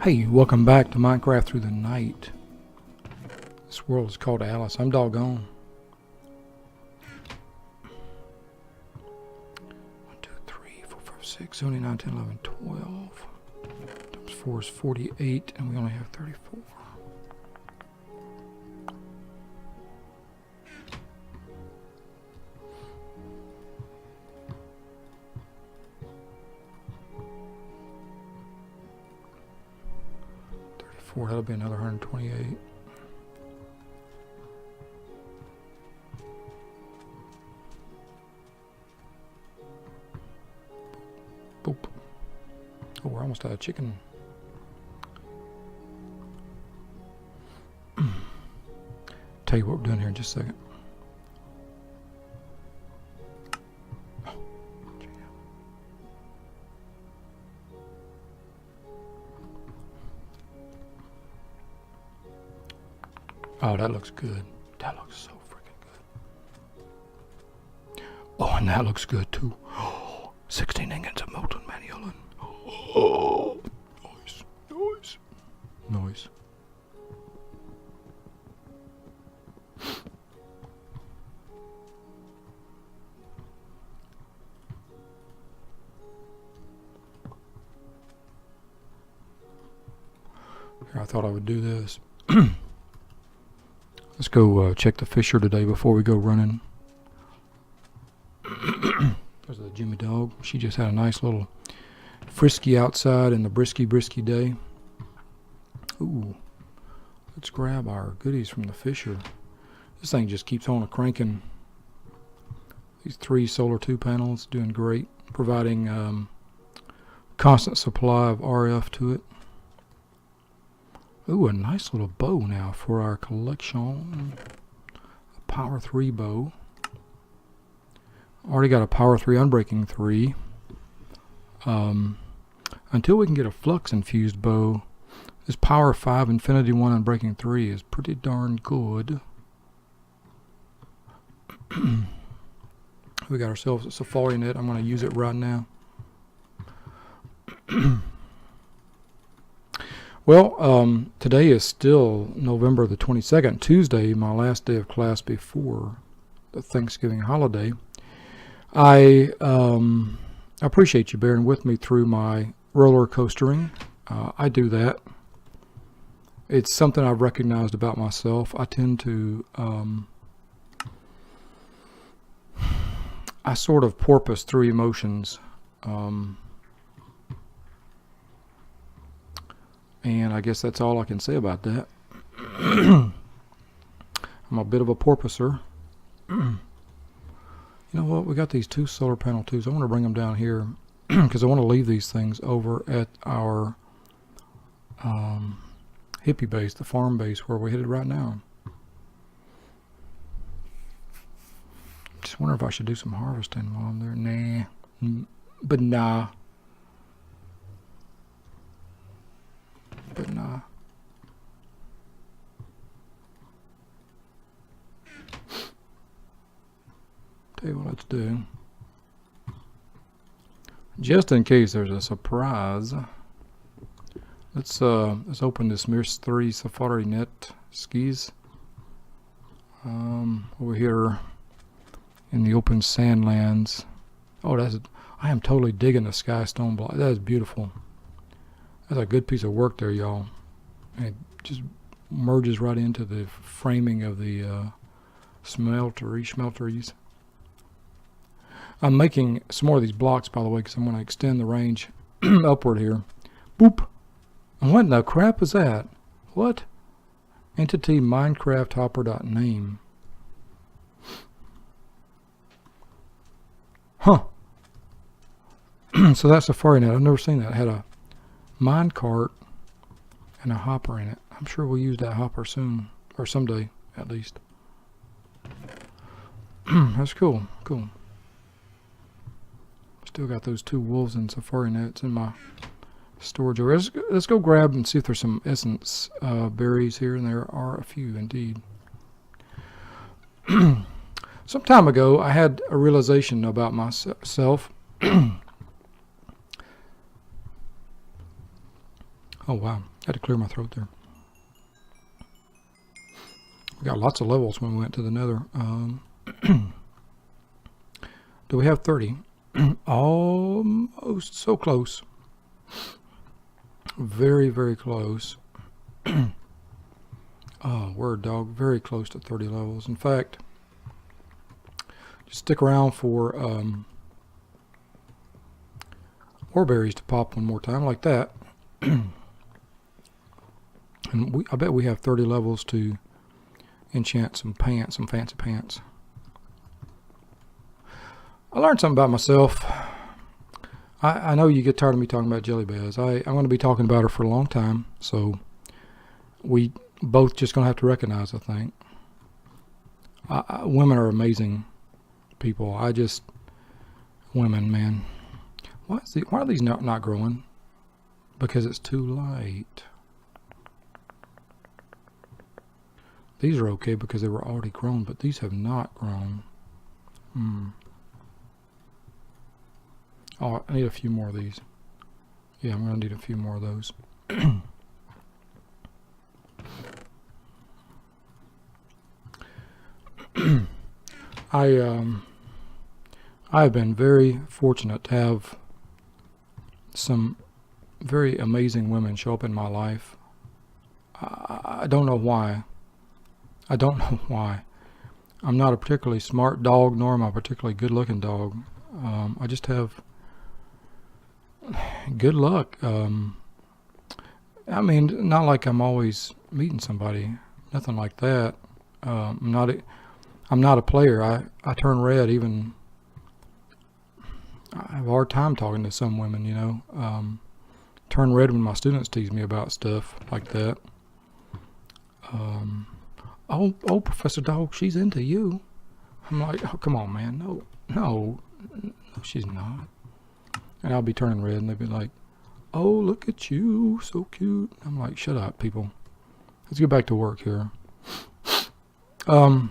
Hey, welcome back to Minecraft Through the Night. This world is called Alice. I'm doggone. 1, 2, 3, 4, 5, 6, 7, 8, 9, 10, 11, 12. Times 4 is 48, and we only have 34. That'll be another 128. Boop. Oh, we're almost out of chicken. Tell you what we're doing here in just a second. Oh, that looks good. That looks so freaking good. Oh, and that looks good too. Oh, 16 ingots of molten maniolan. Oh, nice, nice, nice. Here, I thought I would do this. Let's go check the fisher today before we go running. There's the Jimmy dog. She just had a nice little frisky outside in the brisky day. Ooh, let's grab our goodies from the fisher. This thing just keeps on cranking. These 3 solar 2 panels doing great, providing constant supply of RF to it. Ooh, a nice little bow now for our collection. A power 3 bow. Already got a power 3 unbreaking 3. Until we can get a flux infused bow, this power 5 infinity 1 unbreaking 3 is pretty darn good. We got ourselves a safari net. I'm going to use it right now. Well, today is still November the 22nd, Tuesday, my last day of class before the Thanksgiving holiday. I appreciate you bearing with me through my roller coastering. I do that. It's something I've recognized about myself. I tend to, I sort of porpoise through emotions. And I guess that's all I can say about that. I'm a bit of a porpoiser. You know what? We got these 2 solar panel 2s. I want to bring them down here because I want to leave these things over at our hippie base, the farm base where we're headed right now. Just wonder if I should do some harvesting while I'm there. Nah. But nah. But nah. Tell you what, let's do. Just in case there's a surprise, let's open this Mirs 3 safari net skis. Over here in the open sand lands. Oh, I am totally digging the sky stone block. That is beautiful. That's a good piece of work there, y'all. It just merges right into the framing of the smelteries. I'm making some more of these blocks, by the way, because I'm going to extend the range upward here. Boop. And what in the crap is that? What? Entity Minecraft Hopper.name. Huh. So that's Safari Net. I've never seen that. It had a minecart and a hopper in it. I'm sure we'll use that hopper soon, or someday at least. That's cool. Cool. Still got those 2 wolves and safari nets in my storage area. Let's go grab and see if there's some essence berries here, and there are a few indeed. Some time ago, I had a realization about myself. Oh wow, Had to clear my throat there. We got lots of levels when we went to the nether. Do we have 30? Almost. So close. Very, very close. Oh, word dog. Very close to 30 levels. In fact, just stick around for ore berries to pop one more time like that. And I bet we have 30 levels to enchant some pants, some fancy pants. I learned something about myself. I know you get tired of me talking about Jelly Bears. I'm going to be talking about her for a long time, so we both just going to have to recognize, I think. Women are amazing people. Women, man. Why are these not growing? Because it's too light. These are okay because they were already grown, but these have not grown. Oh, I need a few more of these. Yeah, I'm going to need a few more of those. I have been very fortunate to have some very amazing women show up in my life. I don't know why. I don't know why. I'm not a particularly smart dog, nor am I a particularly good-looking dog. I just have good luck. I mean, not like I'm always meeting somebody. Nothing like that. I'm not a player. I turn red even. I have a hard time talking to some women, you know. Turn red when my students tease me about stuff like that. Oh, Professor Dog, she's into you. I'm like, oh, come on, man. No, she's not. And I'll be turning red, and they'll be like, oh, look at you, so cute. I'm like, shut up, people. Let's get back to work here. Come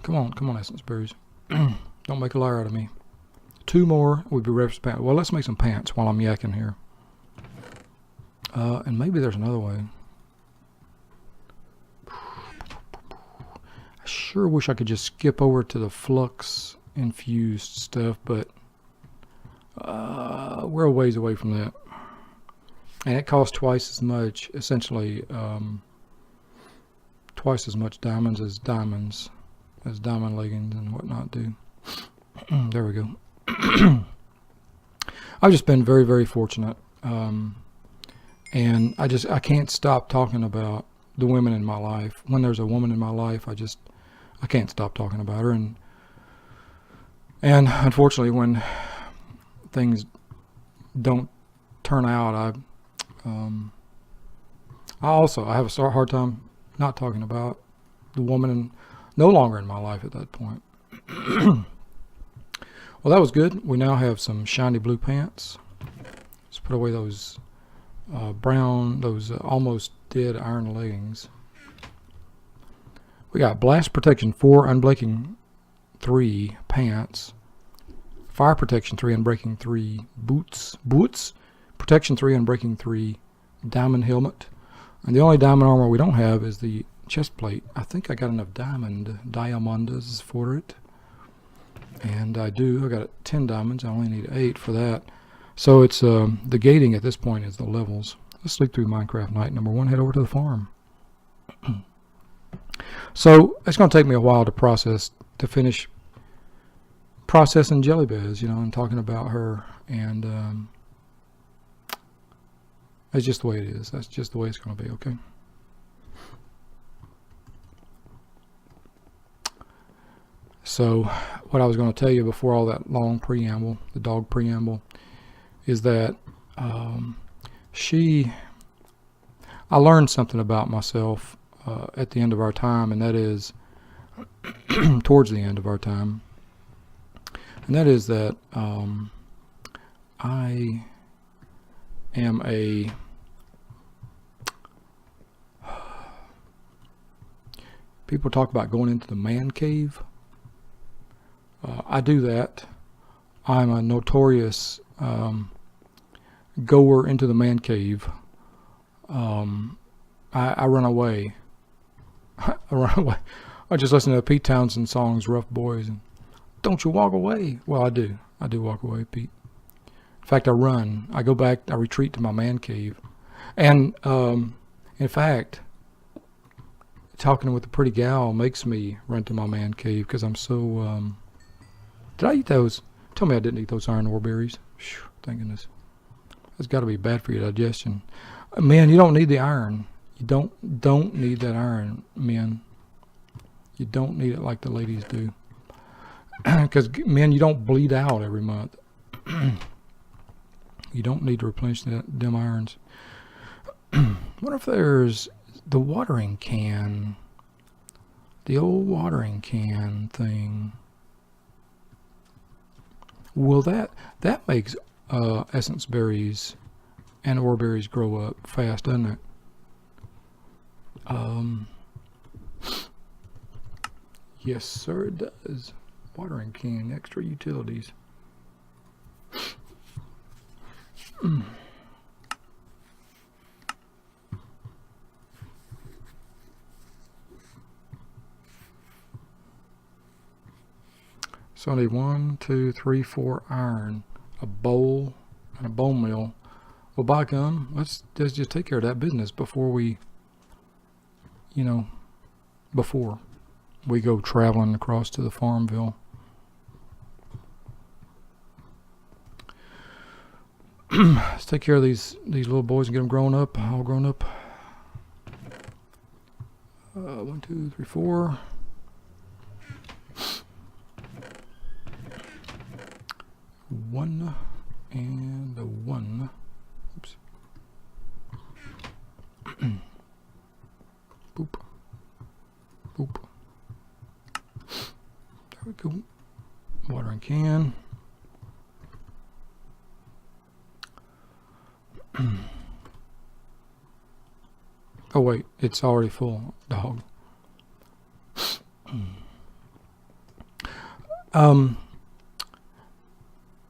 on, Essence Berries. Don't make a liar out of me. 2 more, we'd be ready for pants. Well, let's make some pants while I'm yakking here. And maybe there's another way. I sure wish I could just skip over to the flux infused stuff, but we're a ways away from that. And it costs twice as much, essentially, twice as much diamonds as diamond leggings and whatnot do. There we go. I've just been very, very fortunate. And I can't stop talking about the women in my life. When there's a woman in my life, I can't stop talking about her. And unfortunately, when things don't turn out, I have a hard time not talking about the woman no longer in my life at that point. Well, that was good. We now have some shiny blue pants. Let's put away those brown, those almost dead iron leggings. We got blast protection 4, unbreaking 3 pants, fire protection 3, unbreaking 3 boots, protection 3, unbreaking 3 diamond helmet, and the only diamond armor we don't have is the chest plate. I think I got enough diamonds for it, and I do. I got 10 diamonds. I only need 8 for that. So it's the gating at this point is the levels. Let's sleep through Minecraft night number 1. Head over to the farm. So it's going to take me a while to finish processing Jelly Bears, you know, and talking about her, and that's just the way it is. That's just the way it's going to be. Okay. So what I was going to tell you before all that long preamble, the dog preamble, is that I learned something about myself at the end of our time, and that is towards the end of our time, and that is that I am a people talk about going into the man cave. I do that. I'm a notorious goer into the man cave I run away. I run away. I just listen to Pete Townsend songs, Rough Boys, and Don't You Walk Away. Well, I do. I do walk away, Pete. In fact, I run. I go back. I retreat to my man cave. And in fact, talking with a pretty gal makes me run to my man cave because I'm so. Did I eat those? Tell me I didn't eat those iron ore berries. Whew, thank goodness. That's got to be bad for your digestion. Men, you don't need the iron. You don't need that iron, men. You don't need it like the ladies do. Because men, you don't bleed out every month. You don't need to replenish them irons. What if there's the watering can? The old watering can thing. Well, that makes essence berries and ore berries grow up fast, doesn't it? Yes, sir, it does. Watering can, extra utilities. So I need 1, 2, 3, 4 iron, a bowl, and a bone meal. Well, by gum, let's just take care of that business before we, before we go traveling across to the Farmville. Let's take care of these little boys and get them all grown up. 1, 2, 3, 4. One and a 1. Oops. Boop. Boop. There we go. Watering can. Oh wait, it's already full, dog.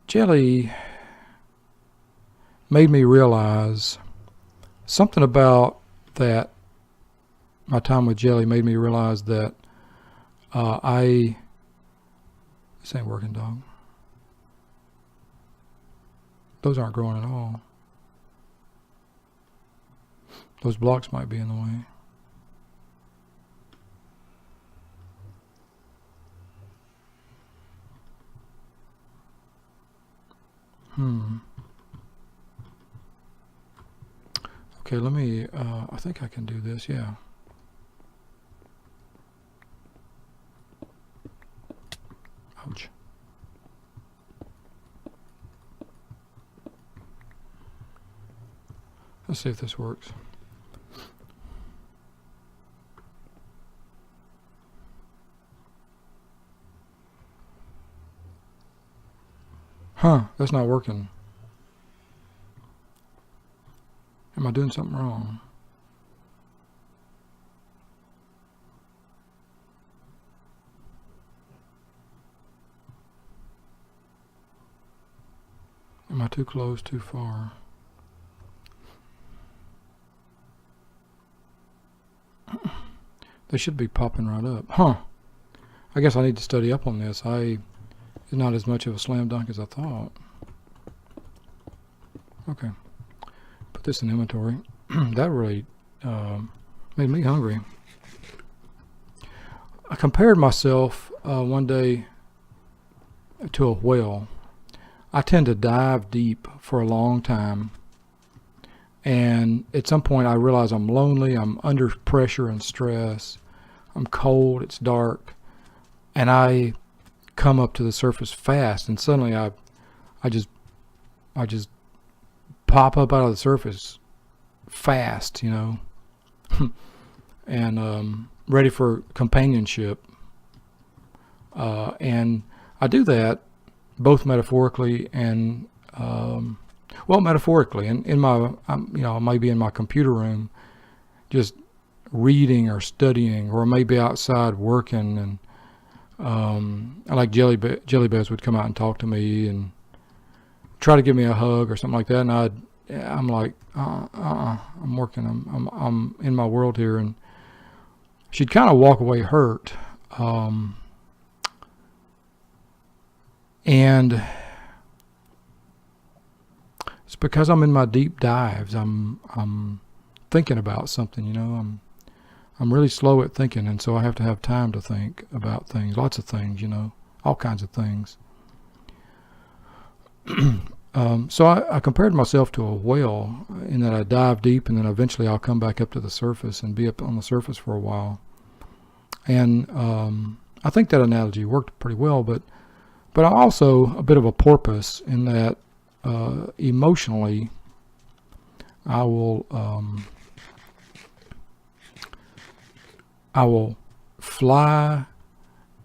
Jelly made me realize something about that. My time with Jelly made me realize that this ain't working, dog. Those aren't growing at all. Those blocks might be in the way. Okay, let me, I think I can do this, yeah. Ouch. Let's see if this works. Huh, that's not working. Am I doing something wrong? Am I too close, too far? They should be popping right up. Huh. I guess I need to study up on this. It's not as much of a slam dunk as I thought. Okay. Put this in inventory. That really made me hungry. I compared myself one day to a whale. I tend to dive deep for a long time. And at some point I realize I'm lonely, I'm under pressure and stress, I'm cold, it's dark, and I come up to the surface fast, and suddenly I just pop up out of the surface fast, and ready for companionship. And I do that both metaphorically and metaphorically, in my, I might be in my computer room, just reading or studying, or maybe outside working, and like Jelly Bears would come out and talk to me and try to give me a hug or something like that, and I'm like, I'm working. I'm in my world here, and she'd kind of walk away hurt. And it's because I'm in my deep dives. I'm thinking about something, I'm really slow at thinking, and so I have to have time to think about things, lots of things, all kinds of things. So I compared myself to a whale in that I dive deep, and then eventually I'll come back up to the surface and be up on the surface for a while. And I think that analogy worked pretty well, but I'm also a bit of a porpoise in that emotionally I will fly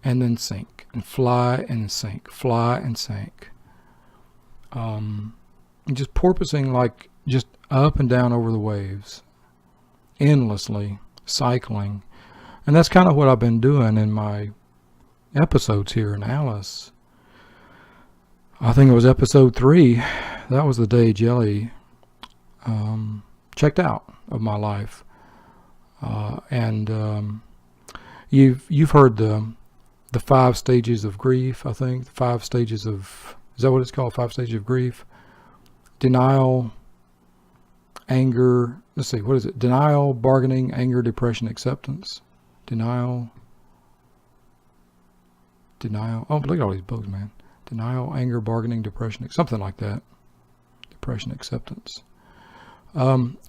and then sink, and fly and sink, fly and sink. Just porpoising, like just up and down over the waves, endlessly cycling. And that's kind of what I've been doing in my episodes here in Alice. I think it was episode 3. That was the day Jelly checked out of my life. And you've heard the 5 stages of grief, I think. The 5 stages of, is that what it's called? 5 stages of grief? Denial, anger, let's see, what is it? Denial, bargaining, anger, depression, acceptance. Denial. Oh, look at all these bugs, man. Denial, anger, bargaining, depression, something like that. Depression, acceptance.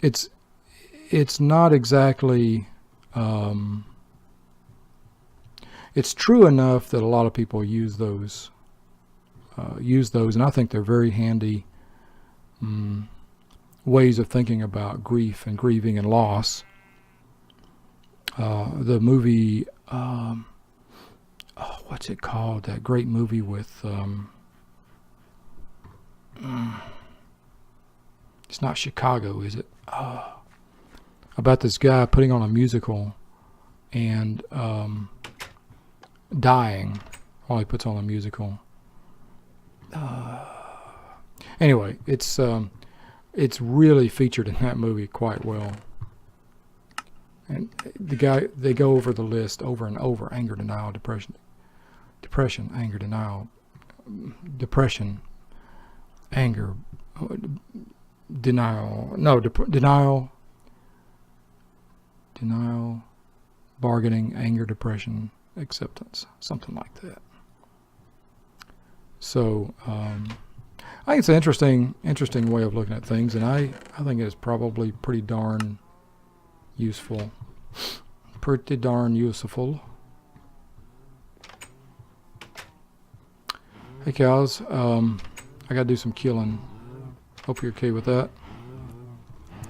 It's not exactly, it's true enough that a lot of people use those, and I think they're very handy ways of thinking about grief and grieving and loss. The movie, what's it called? That great movie with, it's not Chicago, is it? About this guy putting on a musical and dying while he puts on a musical. Anyway, it's really featured in that movie quite well. And they go over the list over and over: anger, denial, depression, anger, denial, depression, anger, denial, denial, bargaining, anger, depression, acceptance, something like that. So I think it's an interesting way of looking at things, and I think it is probably pretty darn useful. Pretty darn useful. Hey cows, I gotta do some killing. Hope you're okay with that.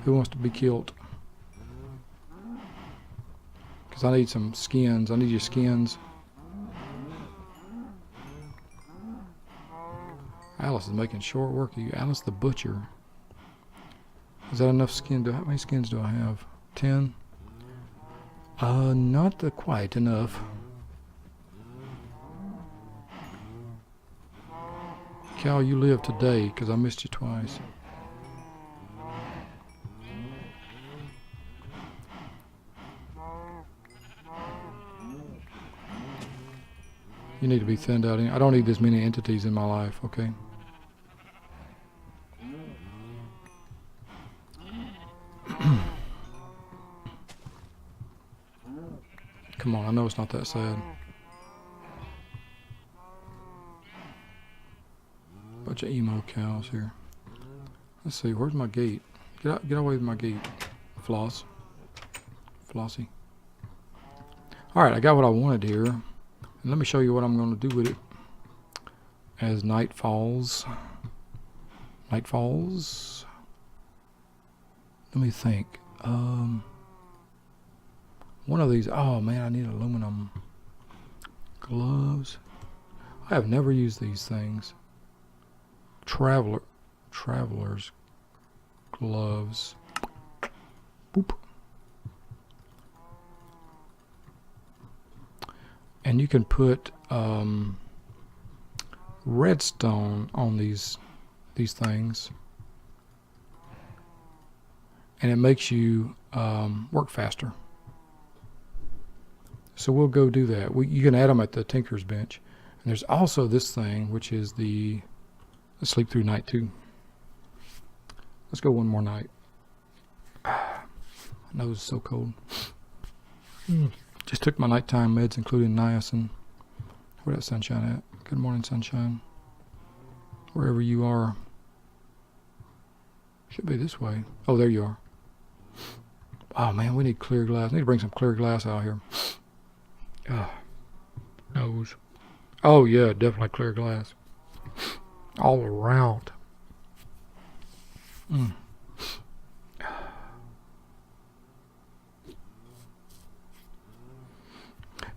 Who wants to be killed? Because I need some skins. I need your skins. Alice is making short work of you. Alice the Butcher. Is that enough skin? How many skins do I have? 10? Not quite enough. Cal, you live today, because I missed you twice. You need to be thinned out. I don't need this many entities in my life, okay? Come on, I know it's not that sad. Bunch of emo cows here. Let's see, where's my gate? Get away with my gate. Flossie. Alright, I got what I wanted here. And let me show you what I'm going to do with it as night falls. Let me think. One of these, oh man, I need aluminum gloves. I have never used these things. Traveler's gloves. Boop. And you can put redstone on these things. and it makes you work faster. So we'll go do that. You can add them at the Tinker's Bench. And there's also this thing, which is the sleep through night too. Let's go one more night. My nose is so cold. Just took my nighttime meds, including niacin. Where's that sunshine at? Good morning, sunshine. Wherever you are. Should be this way. Oh, there you are. Oh man, we need clear glass. I need to bring some clear glass out here. Nose. Oh yeah, definitely clear glass. All around.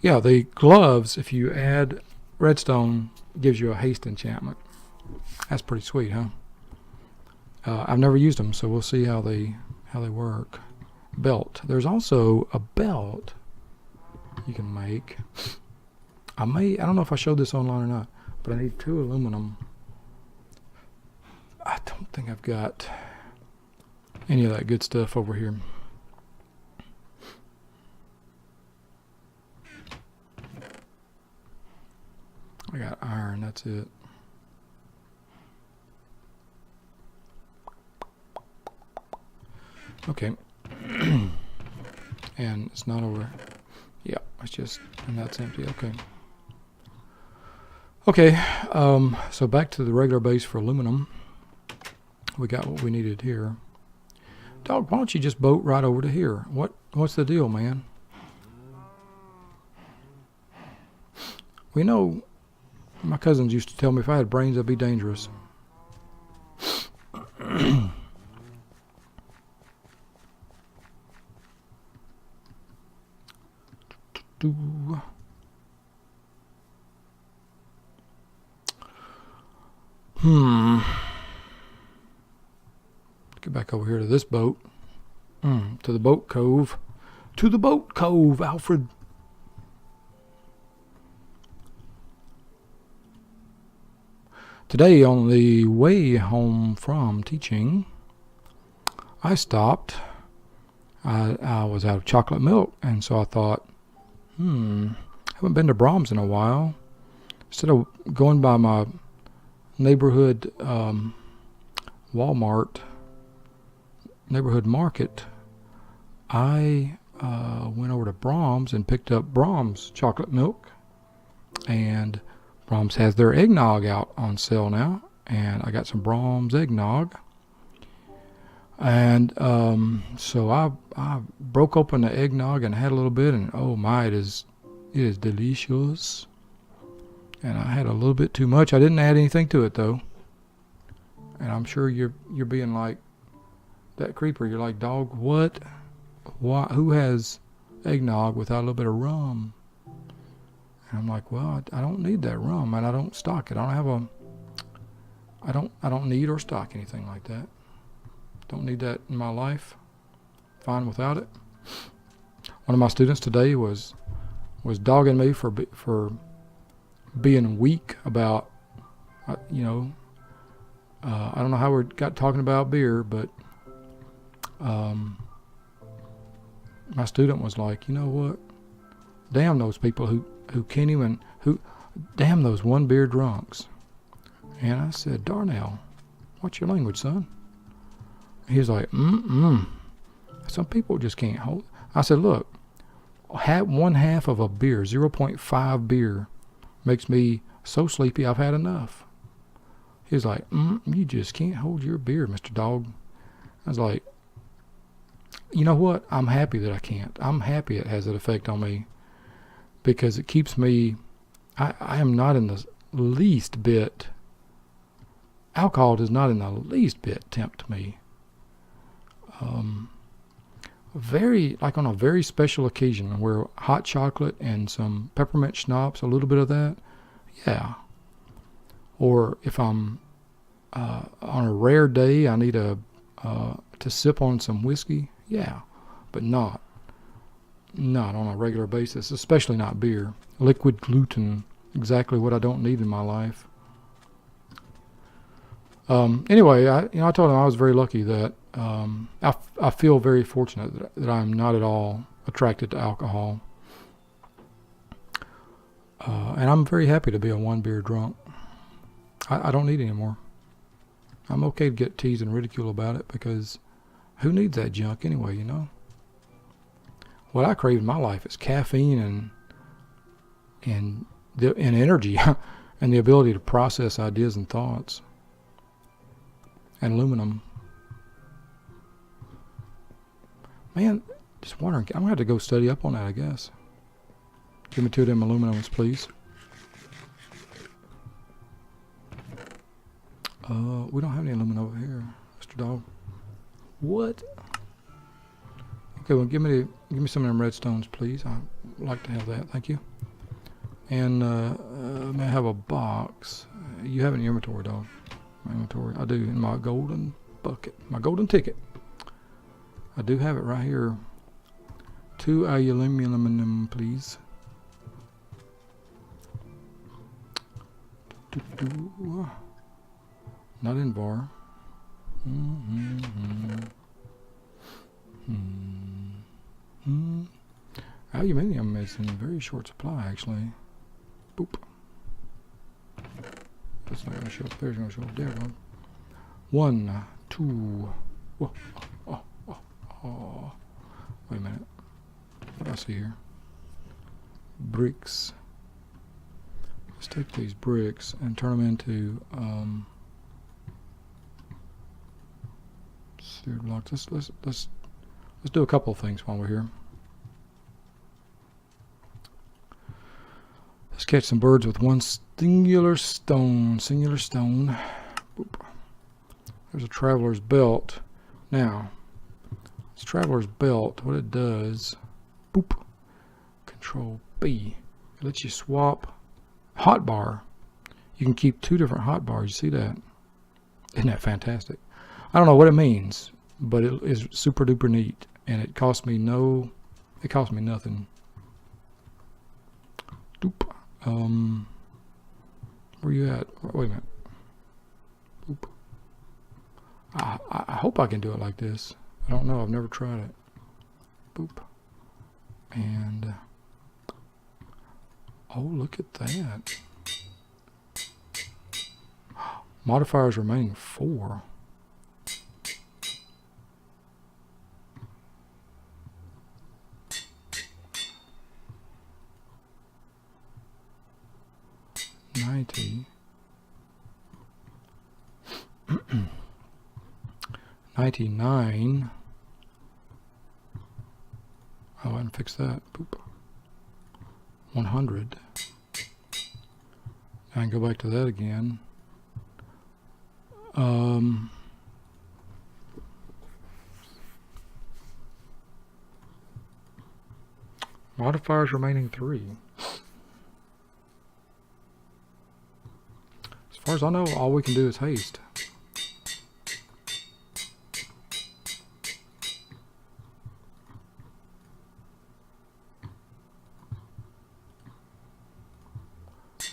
Yeah, the gloves, if you add redstone, gives you a haste enchantment. That's pretty sweet, huh? I've never used them, so we'll see how they work. Belt. There's also a belt you can make. I don't know if I showed this online or not, but I need 2 aluminum. I don't think I've got any of that good stuff over here. I got iron, that's it. Okay. And it's not over. Yeah, it's just, and that's empty. Okay. Okay, so back to the regular base for aluminum. We got what we needed here. Dog, why don't you just boat right over to here? What's the deal, man? We know, my cousins used to tell me if I had brains, I'd be dangerous. Get back over here to this boat. To the boat cove. To the boat cove, Alfred. Today, on the way home from teaching, I stopped. I was out of chocolate milk, and so I thought, haven't been to Brahms in a while. Instead of going by my neighborhood Walmart, neighborhood market, I went over to Brahms and picked up Brahms chocolate milk. And Brahms has their eggnog out on sale now, and I got some Brahms eggnog. And so I broke open the eggnog and had a little bit, and oh my, it is delicious. And I had a little bit too much. I didn't add anything to it though. And I'm sure you're being like that creeper. You're like, dog, what? Why? Who has eggnog without a little bit of rum? And I'm like, well, I don't need that rum, and I don't stock it. I don't need or stock anything like that. Don't need that in my life. Fine without it. One of my students today was dogging me for being weak about, I don't know how we got talking about beer, but my student was like, you know what? Damn those people who can't even, damn those one beer drunks. And I said, Darnell, what's your language, son? He was like, some people just can't hold. I said, look, one half of a beer, 0.5 beer, makes me so sleepy I've had enough. He was like, you just can't hold your beer, Mr. Dog. I was like, you know what? I'm happy that I can't. I'm happy it has that effect on me, because it keeps me, I am not in the least bit, alcohol does not in the least bit tempt me. Like on a very special occasion where hot chocolate and some peppermint schnapps, a little bit of that, yeah. Or if I'm on a rare day, I need to sip on some whiskey, yeah, but not on a regular basis, especially not beer. Liquid gluten, exactly what I don't need in my life. Anyway, I told him I was very lucky that I feel very fortunate that I'm not at all attracted to alcohol. And I'm very happy to be a one beer drunk. I don't need any more. I'm okay to get teased and ridiculed about it because who needs that junk anyway, What I crave in my life is caffeine and energy and the ability to process ideas and thoughts. And aluminum. Man, just wondering, I'm going to have to go study up on that, I guess. Give me 2 of them aluminums, please. We don't have any aluminum over here, Mr. Dog. What? Okay, well, give me some of them redstones, please. I'd like to have that, thank you. And may I have a box? You have it in your inventory, dog. My inventory, I do, in my golden bucket, my golden ticket. I do have it right here. 2 aluminum, please. Not in bar. Aluminium is in very short supply, actually. Boop. That's not going to show up. There's going to show up there. 1, 2. Whoa. Oh. Wait a minute. What do I see here? Bricks. Let's take these bricks and turn them into seared blocks. Let's do a couple of things while we're here. Let's catch some birds with one singular stone. Boop. There's a traveler's belt. Now, this traveler's belt, what it does, boop, Control B. It lets you swap hotbar. You can keep 2 different hotbars. You see that? Isn't that fantastic? I don't know what it means, but it is super duper neat, and it cost me nothing. Doop. Where you at? Wait a minute. Boop. I hope I can do it like this. I don't know. I've never tried it. Boop. And oh, look at that. Modifiers remaining 4. $90. 99. Oh, I didn't fix that. Boop. 100. I can go back to that again. Modifiers remaining 3. As far as I know, all we can do is haste.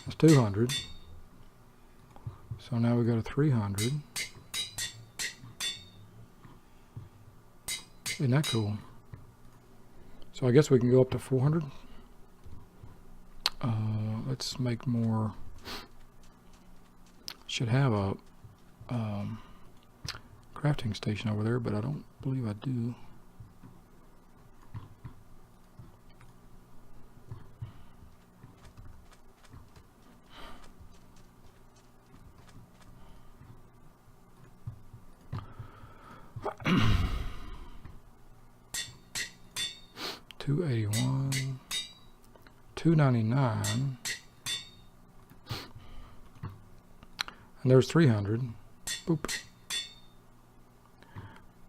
That's 200. So now we go to 300. Isn't that cool? So I guess we can go up to 400. Let's make more. Should have a crafting station over there, but I don't believe I do. $281, $299, and there's 300. Boop.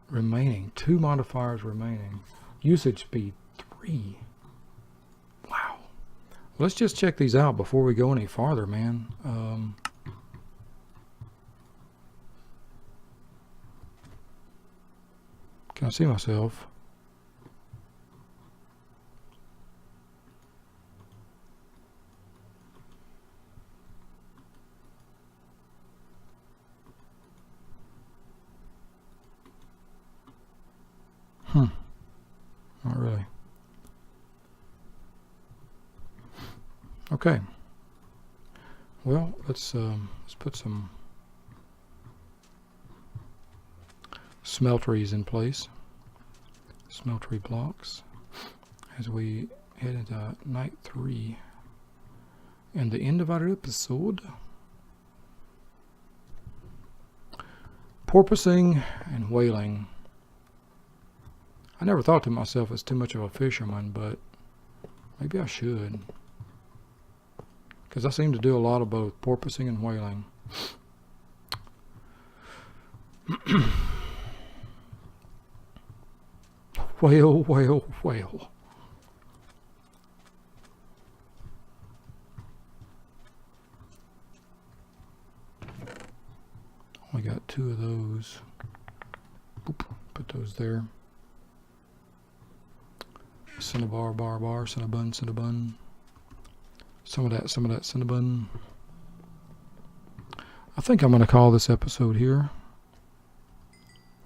Remaining 2 modifiers remaining. Usage speed 3. Wow. Let's just check these out before we go any farther, man. Can I see myself? Not really. Okay. Well, let's put some smelteries in place. Smeltery blocks as we head into night 3 and the end of our episode. Porpoising and whaling. I never thought to myself as too much of a fisherman, but maybe I should, because I seem to do a lot of both porpoising and whaling. Whale, whale, whale. Only got 2 of those. Boop, put those there. Cinnabar, bar, bar, cinnabun, cinnabun. Some of that, cinnabun. I think I'm going to call this episode here,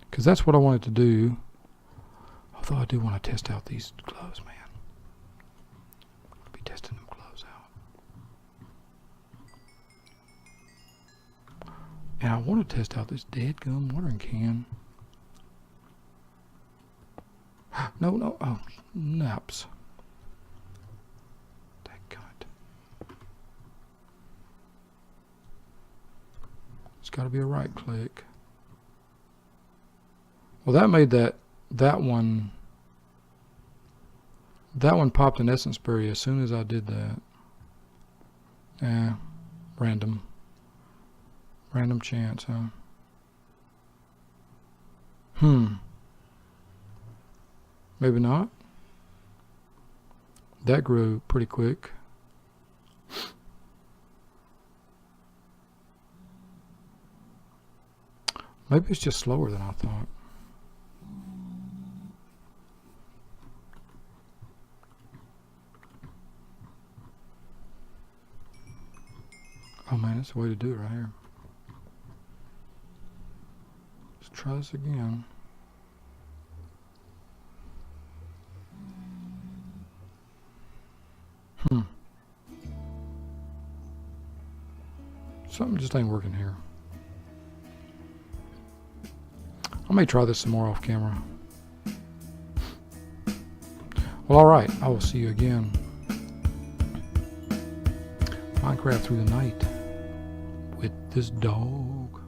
because that's what I wanted to do. Although I do want to test out these gloves, man. I'll be testing them gloves out. And I want to test out this dead gum watering can. No, oh, naps. It's got to be a right click. Well, that made that one popped an essence berry as soon as I did that. Yeah, random chance, huh? Maybe not. That grew pretty quick. Maybe it's just slower than I thought. Oh man, that's the way to do it right here. Let's try this again. Something just ain't working here. I may try this some more off camera. Well, alright. I will see you again. Minecraft through the night with this dog.